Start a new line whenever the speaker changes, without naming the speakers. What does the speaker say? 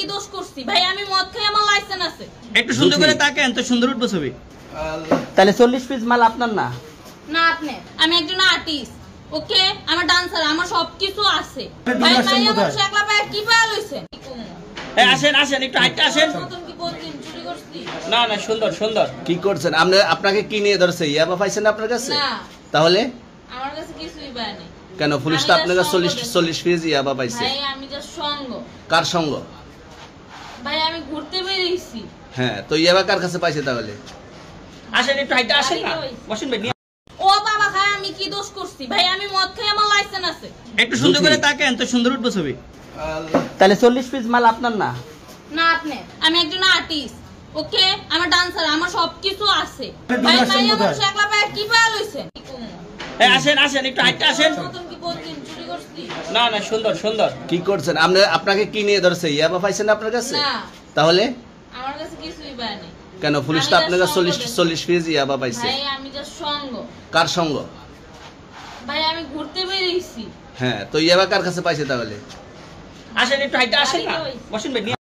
কি দোষ করছি ভাই? আমি মদ খাই, আমার লাইসেন্স আছে।
একটু সুন্দর করে তাকান তো, সুন্দর উঠবে ছবি।
তাহলে 40 পিস মাল আপনার না?
না আপনি। আমি একজন আর্টিস্ট, ওকে? আমার ডান্সার, আমার সবকিছু আছে ভাই। ভাই আমার একলা পায় কি পায় লইছে?
এই আসেন আসেন, একটু হাইটটা আসেন।
মতন কি বলছেন? চুরি করছি?
না না, সুন্দর সুন্দর।
কি করছেন আপনি? আপনাকে কি নিয়ে ধরছে? ইয়াবা পাইছেন আপনার কাছে?
না,
তাহলে
আমার কাছে কিছুই পায় নাই।
কেন পুলিশ তো আপনার কাছে 40 পিস ইয়াবা পাইছে?
ভাই আমি জাস্ট সঙ্গ।
কার সঙ্গ?
ভাই আমি ঘুরতে বেরিয়েছি।
হ্যাঁ, তো ইয়াবা কার কাছে পাইছে তাহলে?
আসেন, একটু হাইটটা আসেন না, বসেন ভাই।
ও বাবা খাই, আমি কি দোষ করছি ভাই? আমি মদ খাই, আমার লাইসেন্স আছে।
একটু সুন্দর করে তাকান তো, সুন্দর উঠবে ছবি।
তাহলে 40 পিস মাল আপনার না?
না আপনি। আমি একজন আর্টিস্ট, ওকে? আমার ডান্সার, আমার সবকিছু আছে ভাই। ভাই আমার একলা পায় কি পায় লইছে?
এই আসেন আসেন, একটু হাইটটা আসেন।
মতন কি বলছেন? চুরি করছি?
না না, সুন্দর সুন্দর।
কি করছেন আপনি? আপনাকে কি নিয়ে ধরছে? ইয়াবা পাইছেন আপনার কাছে?
না,
তাহলে
আমার কাছে কিছুই পায় নাই।
কেন পুলিশ তো আপনার কাছে 40 পিস ইয়াবা পাইছে?
ভাই আমি জাস্ট সঙ্গ।
কার সঙ্গ?
ভাই আমি ঘুরতে বেরিয়েছি।
হ্যাঁ, তো ইয়াবা কার কাছে পাইছে তাহলে?
আসেন, একটু হাইটটা আসেন না, বসেন ভাই।